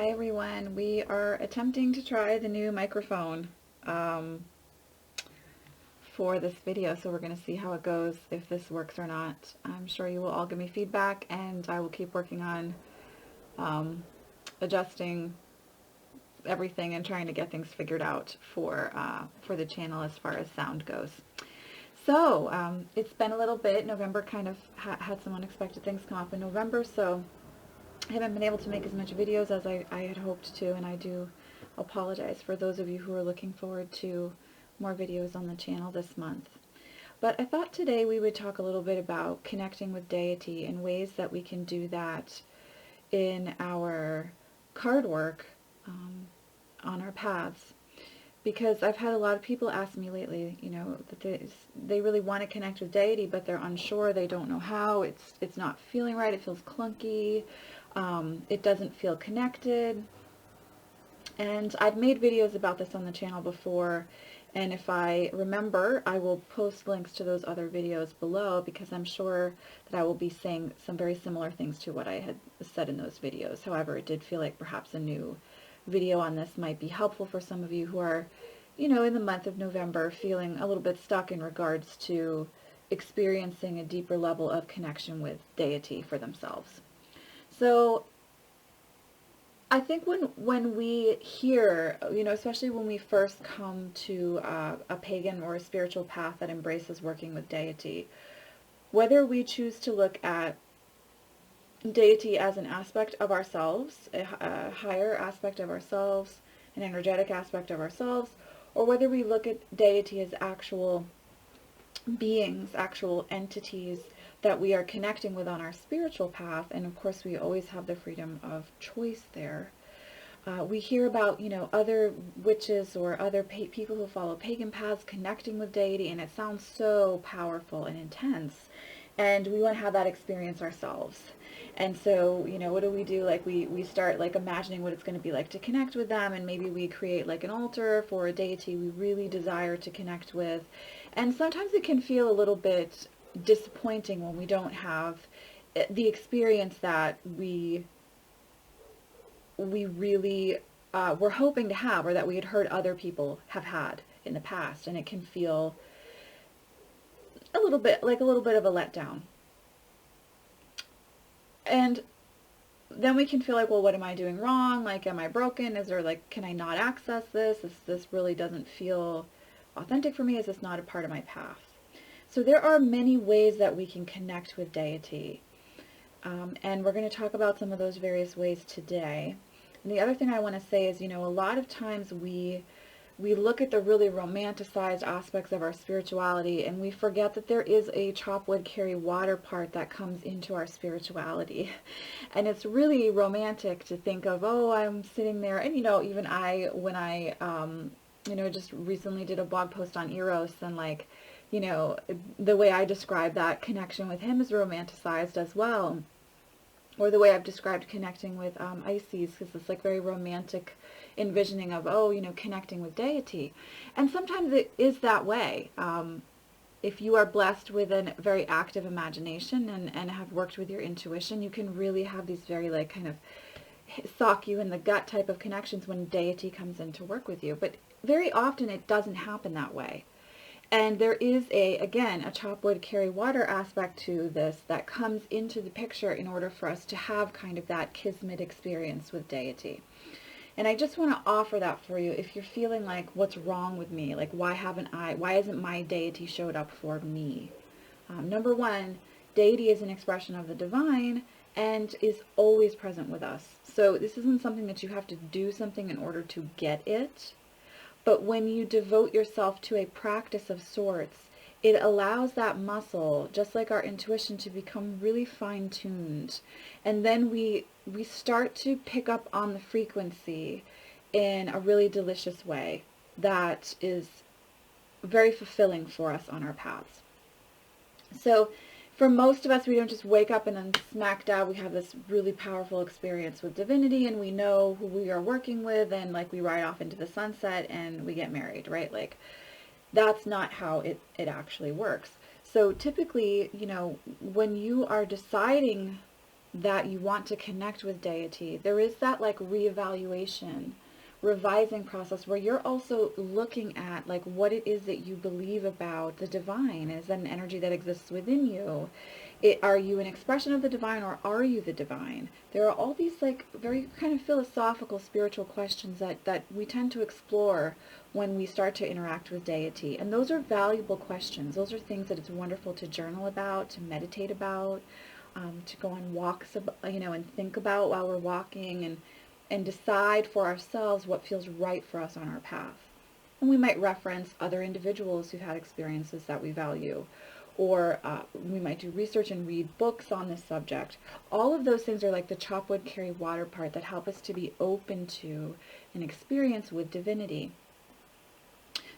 Hi everyone, we are attempting to try the new microphone for this video, so we're going to see how it goes, if this works or not. I'm sure you will all give me feedback, and I will keep working on adjusting everything and trying to get things figured out for the channel as far as sound goes. So it's been a little bit. November kind of had some unexpected things come up in November, so I haven't been able to make as much videos as I had hoped to, and I do apologize for those of you who are looking forward to more videos on the channel this month. But I thought today we would talk a little bit about connecting with deity and ways that we can do that in our card work on our paths. Because I've had a lot of people ask me lately, you know, that they really want to connect with deity, but they're unsure, they don't know how, it's not feeling right, it feels clunky, it doesn't feel connected. And I've made videos about this on the channel before, and if I remember, I will post links to those other videos below, because I'm sure that I will be saying some very similar things to what I had said in those videos. However, it did feel like perhaps a new video on this might be helpful for some of you who are, you know, in the month of November feeling a little bit stuck in regards to experiencing a deeper level of connection with deity for themselves. So I think when we hear, you know, especially when we first come to a pagan or a spiritual path that embraces working with deity, whether we choose to look at deity as an aspect of ourselves, a higher aspect of ourselves, an energetic aspect of ourselves, or whether we look at deity as actual beings, actual entities that we are connecting with on our spiritual path, and of course we always have the freedom of choice there. We hear about, you know, other witches or other people who follow pagan paths connecting with deity, and it sounds so powerful and intense, and we want to have that experience ourselves. And so, you know, what do? Like we start like imagining what it's going to be like to connect with them, and maybe we create like an altar for a deity we really desire to connect with. And sometimes it can feel a little bit disappointing when we don't have the experience that we really were hoping to have, or that we had heard other people have had in the past, and it can feel a little bit of a letdown. And then we can feel like, well, what am I doing wrong? Like, am I broken? Is there like, can I not access this? This really doesn't feel authentic for me? Is this not a part of my path? So there are many ways that we can connect with deity. And we're going to talk about some of those various ways today. And the other thing I want to say is, you know, a lot of times we look at the really romanticized aspects of our spirituality, and we forget that there is a chop wood carry water part that comes into our spirituality. And it's really romantic to think of, oh, I'm sitting there, and you know, even when I you know, just recently did a blog post on Eros, and like, you know, the way I describe that connection with him is romanticized as well. Or the way I've described connecting with Isis, because it's like very romantic envisioning of, oh, you know, connecting with deity. And sometimes it is that way. If you are blessed with a very active imagination and have worked with your intuition, you can really have these very like kind of sock you in the gut type of connections when deity comes in to work with you. But very often it doesn't happen that way. And there is again, a chop wood carry water aspect to this that comes into the picture in order for us to have kind of that kismet experience with deity. And I just want to offer that for you if you're feeling like, what's wrong with me? Like, why isn't my deity showed up for me? Number one, deity is an expression of the divine and is always present with us. So this isn't something that you have to do something in order to get it. But when you devote yourself to a practice of sorts, it allows that muscle, just like our intuition, to become really fine-tuned. And then we start to pick up on the frequency in a really delicious way that is very fulfilling for us on our paths. So for most of us, we don't just wake up and then smack dab we have this really powerful experience with divinity, and we know who we are working with, and like we ride off into the sunset and we get married, right? Like, that's not how it actually works. So typically, you know, when you are deciding that you want to connect with deity, there is that like reevaluation, revising process where you're also looking at like what it is that you believe about the divine. Is that an energy that exists within you? Are you an expression of the divine, or are you the divine? There are all these like very kind of philosophical, spiritual questions that we tend to explore when we start to interact with deity. And those are valuable questions. Those are things that it's wonderful to journal about, to meditate about, to go on walks, and think about while we're walking, and decide for ourselves what feels right for us on our path. And we might reference other individuals who've had experiences that we value, or we might do research and read books on this subject. All of those things are like the chop wood, carry water part that help us to be open to an experience with divinity.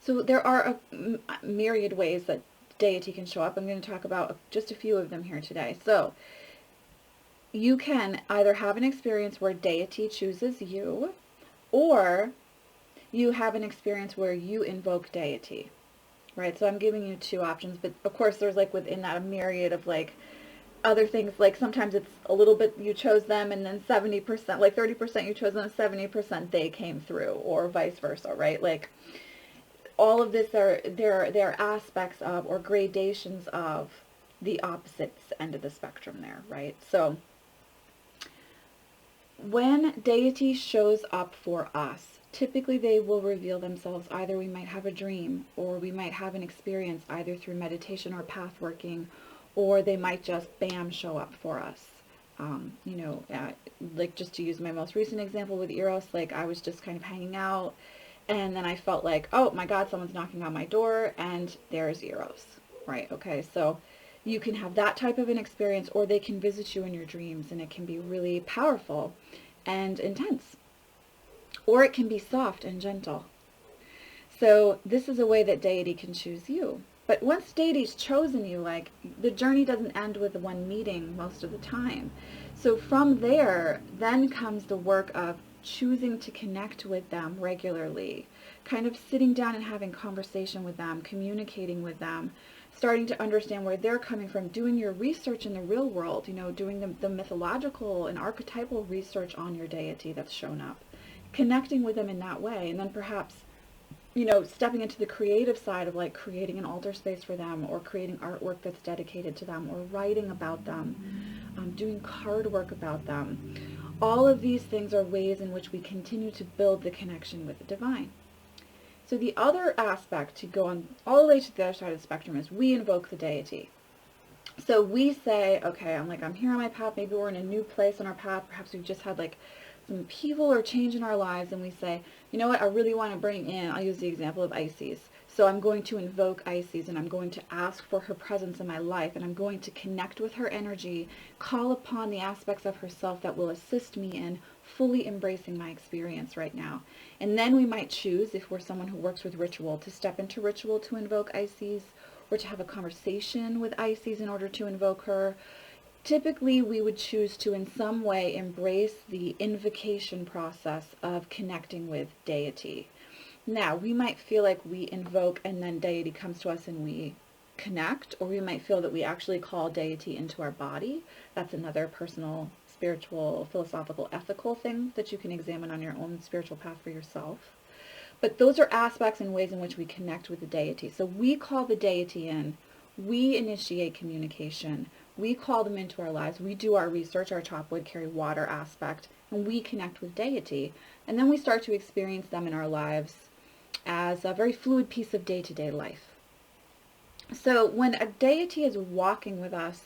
So there are a myriad ways that deity can show up. I'm going to talk about just a few of them here today. So you can either have an experience where deity chooses you, or you have an experience where you invoke deity, right? So I'm giving you two options, but of course there's like within that a myriad of like other things. Like sometimes it's a little bit you chose them and then 70%, like 30% you chose them, 70% they came through, or vice versa, right? Like all of this there are aspects of, or gradations of, the opposite end of the spectrum there, right? So when deity shows up for us, typically they will reveal themselves. Either we might have a dream, or we might have an experience either through meditation or path working, or they might just bam show up for us. Like just to use my most recent example with Eros, like I was just kind of hanging out, and then I felt like, oh my God, someone's knocking on my door, and there's Eros, right? Okay, so you can have that type of an experience, or they can visit you in your dreams, and it can be really powerful and intense, or it can be soft and gentle. So this is a way that deity can choose you. But once deity's chosen you, like, the journey doesn't end with one meeting most of the time. So from there, then comes the work of choosing to connect with them regularly, kind of sitting down and having conversation with them, communicating with them, starting to understand where they're coming from, doing your research in the real world, doing the mythological and archetypal research on your deity that's shown up, connecting with them in that way, and then perhaps stepping into the creative side of like creating an altar space for them, or creating artwork that's dedicated to them, or writing about them, doing card work about them. All of these things are ways in which we continue to build the connection with the divine. So the other aspect, to go on all the way to the other side of the spectrum, is we invoke the deity. So we say, okay, I'm here on my path. Maybe we're in a new place on our path. Perhaps we've just had like some upheaval or change in our lives, and we say, you know what, I really want to bring in, I'll use the example of Isis. So I'm going to invoke Isis, and I'm going to ask for her presence in my life, and I'm going to connect with her energy, call upon the aspects of herself that will assist me in fully embracing my experience right now. And then we might choose, if we're someone who works with ritual, to step into ritual to invoke Isis, or to have a conversation with Isis in order to invoke her. Typically, we would choose to in some way embrace the invocation process of connecting with deity. Now, we might feel like we invoke and then deity comes to us and we connect, or we might feel that we actually call deity into our body. That's another personal, spiritual, philosophical, ethical thing that you can examine on your own spiritual path for yourself. But those are aspects and ways in which we connect with the deity. So we call the deity in, we initiate communication, we call them into our lives, we do our research, our chop wood, carry water aspect, and we connect with deity. And then we start to experience them in our lives as a very fluid piece of day-to-day life. So when a deity is walking with us,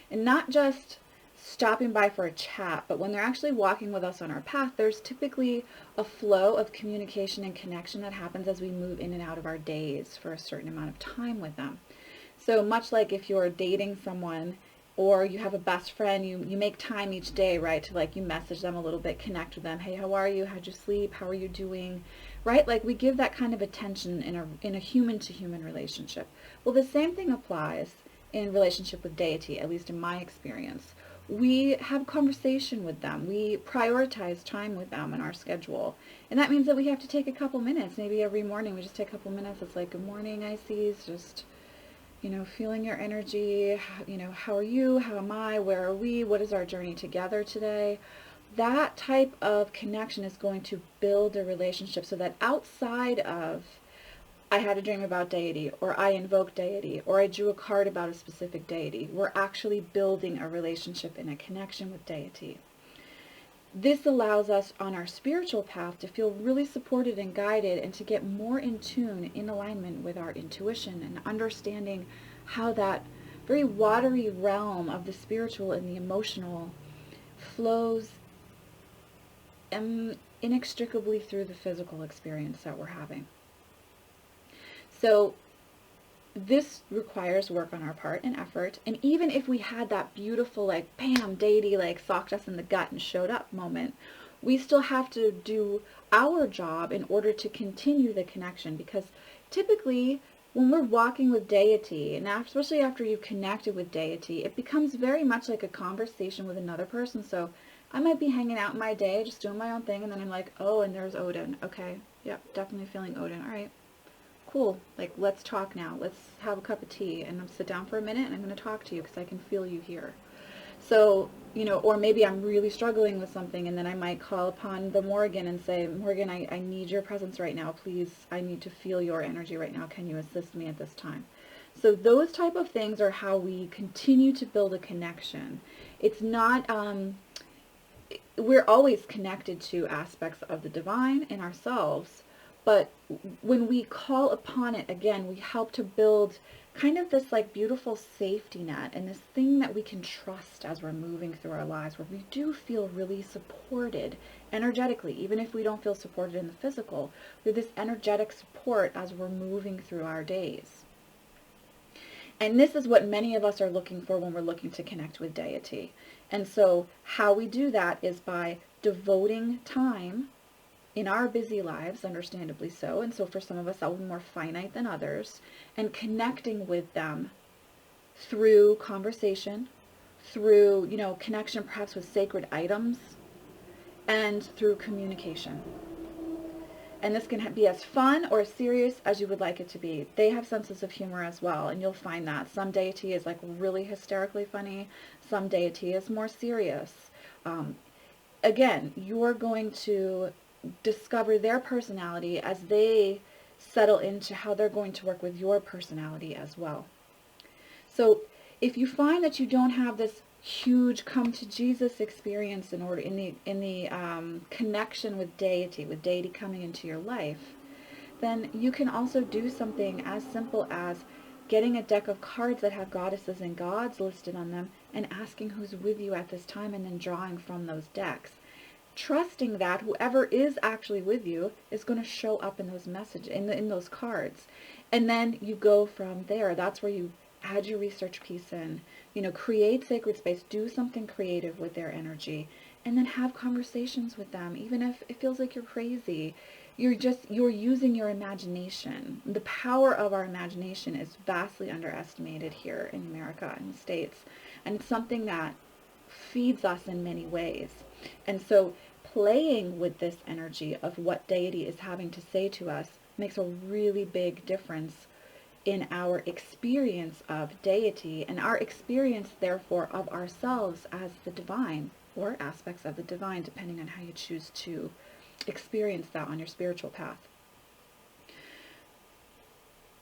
and not just stopping by for a chat, but when they're actually walking with us on our path, there's typically a flow of communication and connection that happens as we move in and out of our days for a certain amount of time with them. So much like if you're dating someone, or you have a best friend, you make time each day, right, to like, you message them a little bit, connect with them. Hey, how are you? How'd you sleep? How are you doing? Right? Like, we give that kind of attention in a human-to-human relationship. Well, the same thing applies in relationship with deity, at least in my experience. We have conversation with them. We prioritize time with them in our schedule. And that means that we have to take a couple minutes. Maybe every morning we just take a couple minutes. It's like, good morning, Isis. Just, feeling your energy, how are you, how am I, where are we, what is our journey together today? That type of connection is going to build a relationship so that outside of, I had a dream about deity, or I invoked deity, or I drew a card about a specific deity, we're actually building a relationship and a connection with deity. This allows us on our spiritual path to feel really supported and guided, and to get more in tune, in alignment with our intuition, and understanding how that very watery realm of the spiritual and the emotional flows inextricably through the physical experience that we're having. So this requires work on our part and effort. And even if we had that beautiful, like, bam, deity, like, socked us in the gut and showed up moment, we still have to do our job in order to continue the connection. Because typically, when we're walking with deity, and especially after you've connected with deity, it becomes very much like a conversation with another person. So I might be hanging out in my day, just doing my own thing, and then I'm like, oh, and there's Odin. Okay, yep, definitely feeling Odin. All right. Cool, like, let's talk now. Let's have a cup of tea and sit down for a minute, and I'm going to talk to you because I can feel you here. So, or maybe I'm really struggling with something, and then I might call upon the Morgan and say, Morgan, I need your presence right now. Please, I need to feel your energy right now. Can you assist me at this time? So those type of things are how we continue to build a connection. It's not, we're always connected to aspects of the divine in ourselves, but when we call upon it, again, we help to build kind of this, like, beautiful safety net, and this thing that we can trust as we're moving through our lives, where we do feel really supported energetically, even if we don't feel supported in the physical. We have this energetic support as we're moving through our days. And this is what many of us are looking for when we're looking to connect with deity. And so how we do that is by devoting time in our busy lives, understandably so, and so for some of us that will be more finite than others, and connecting with them through conversation, through, connection perhaps with sacred items, and through communication. And this can be as fun or as serious as you would like it to be. They have senses of humor as well, and you'll find that. Some deity is, like, really hysterically funny. Some deity is more serious. Again, you're going to discover their personality as they settle into how they're going to work with your personality as well. So if you find that you don't have this huge come to Jesus experience in the connection with deity coming into your life, then you can also do something as simple as getting a deck of cards that have goddesses and gods listed on them, and asking who's with you at this time, and then drawing from those decks, trusting that whoever is actually with you is going to show up in those messages, in those cards. And then you go from there. That's where you add your research piece in, create sacred space, do something creative with their energy, and then have conversations with them. Even if it feels like you're crazy, you're using your imagination. The power of our imagination is vastly underestimated here in America, in the States, and it's something that feeds us in many ways. And so playing with this energy of what deity is having to say to us makes a really big difference in our experience of deity, and our experience, therefore, of ourselves as the divine, or aspects of the divine, depending on how you choose to experience that on your spiritual path.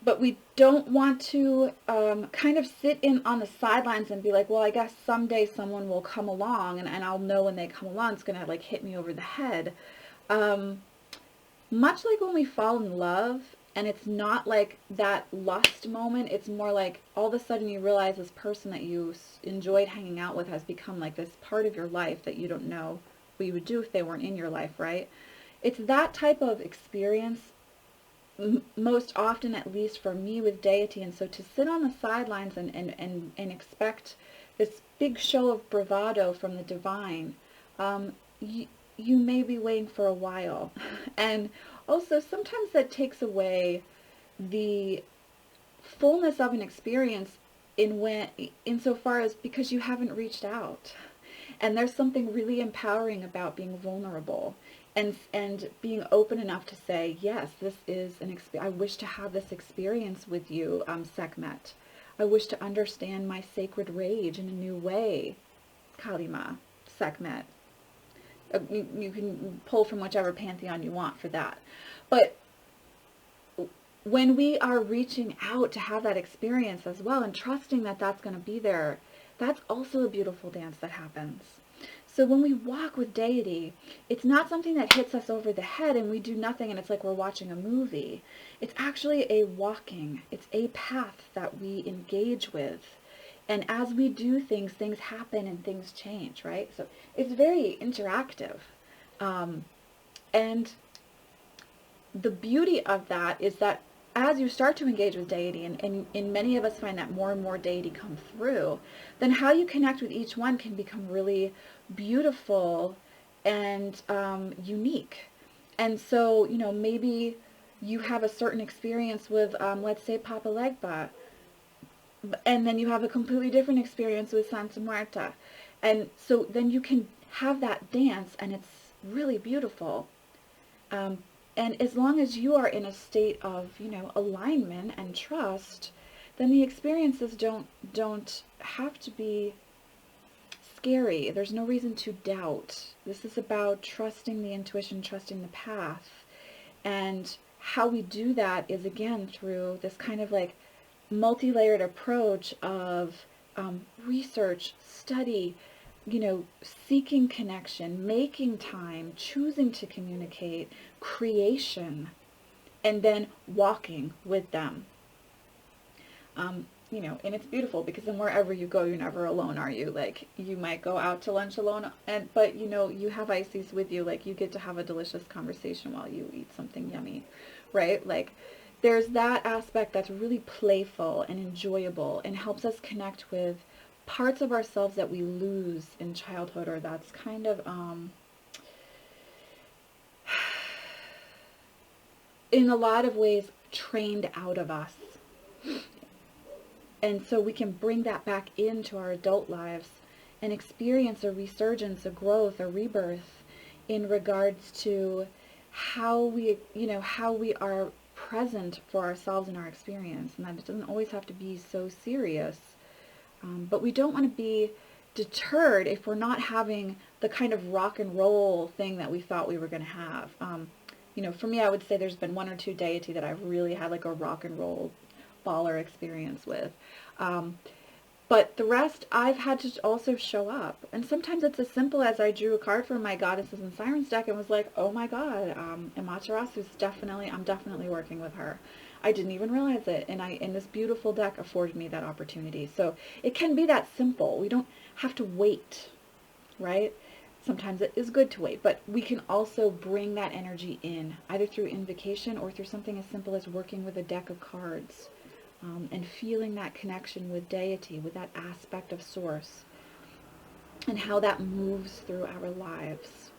But we don't want to kind of sit in on the sidelines and be like, well, I guess someday someone will come along, and I'll know when they come along. It's going to, like, hit me over the head. Much like when we fall in love, and it's not like that lust moment, it's more like all of a sudden you realize this person that you enjoyed hanging out with has become like this part of your life that you don't know what you would do if they weren't in your life, right? It's that type of experience, most often, at least for me, with deity. And so to sit on the sidelines and expect this big show of bravado from the divine, you may be waiting for a while. And also sometimes that takes away the fullness of an experience insofar as because you haven't reached out. And there's something really empowering about being vulnerable and being open enough to say, yes, this is an experience. I wish to have this experience with you, Sekhmet. I wish to understand my sacred rage in a new way. Kalima, Sekhmet. You can pull from whichever pantheon you want for that. But when we are reaching out to have that experience as well and trusting that that's going to be there, that's also a beautiful dance that happens. So when we walk with deity, it's not something that hits us over the head and we do nothing and it's like we're watching a movie. It's actually a walking. It's a path that we engage with. And as we do things, things happen and things change, right? So it's very interactive. And the beauty of that is that as you start to engage with deity, and many of us find that more and more deity come through, then how you connect with each one can become really beautiful and unique. And so, you know, maybe you have a certain experience with, let's say, Papa Legba, and then you have a completely different experience with Santa Marta. And so then you can have that dance, and it's really beautiful. And as long as you are in a state of, you know, alignment and trust, then the experiences don't have to be scary. There's no reason to doubt. This is about trusting the intuition, trusting the path. And how we do that is, again, through this kind of like multi-layered approach of research, study, you know, seeking connection, making time, choosing to communicate, creation, and then walking with them. You know, and it's beautiful because then wherever you go, you're never alone, are you? Like, you might go out to lunch alone, but you know, you have Isis with you. Like, you get to have a delicious conversation while you eat something yummy, right? Like, there's that aspect that's really playful and enjoyable and helps us connect with parts of ourselves that we lose in childhood, or that's kind of in a lot of ways trained out of us. And so we can bring that back into our adult lives and experience a resurgence, a growth, a rebirth in regards to how we, you know, how we are present for ourselves in our experience. And that it doesn't always have to be so serious. But we don't want to be deterred if we're not having the kind of rock and roll thing that we thought we were going to have. You know, for me, I would say there's been one or two deity that I've really had like a rock and roll baller experience with. But the rest, I've had to also show up. And sometimes it's as simple as I drew a card from my Goddesses and Sirens deck and was like, oh my God, Amaterasu's I'm definitely working with her. I didn't even realize it. And this beautiful deck afforded me that opportunity. So it can be that simple. We don't have to wait, right? Sometimes it is good to wait, but we can also bring that energy in, either through invocation or through something as simple as working with a deck of cards. And feeling that connection with deity, with that aspect of source, and how that moves through our lives.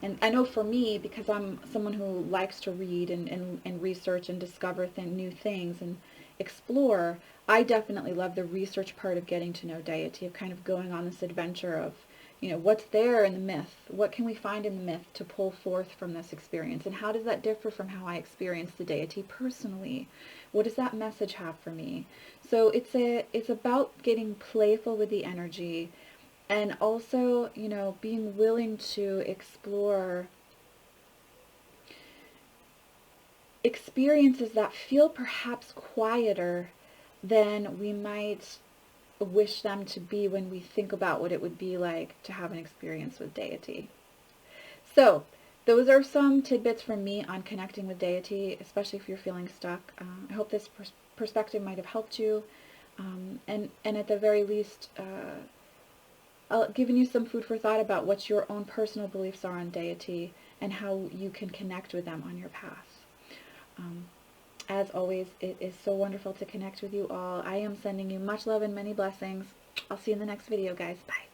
And I know for me, because I'm someone who likes to read and research and discover new things and explore, I definitely love the research part of getting to know deity, of kind of going on this adventure of, you know, what's there in the myth? What can we find in the myth to pull forth from this experience? And how does that differ from how I experience the deity personally? What does that message have for me? So it's about getting playful with the energy, and also, you know, being willing to explore experiences that feel perhaps quieter than we might wish them to be when we think about what it would be like to have an experience with deity. So those are some tidbits from me on connecting with deity, especially if you're feeling stuck. I hope this perspective might have helped you, and at the very least, given you some food for thought about what your own personal beliefs are on deity and how you can connect with them on your path. As always, it is so wonderful to connect with you all. I am sending you much love and many blessings. I'll see you in the next video, guys. Bye.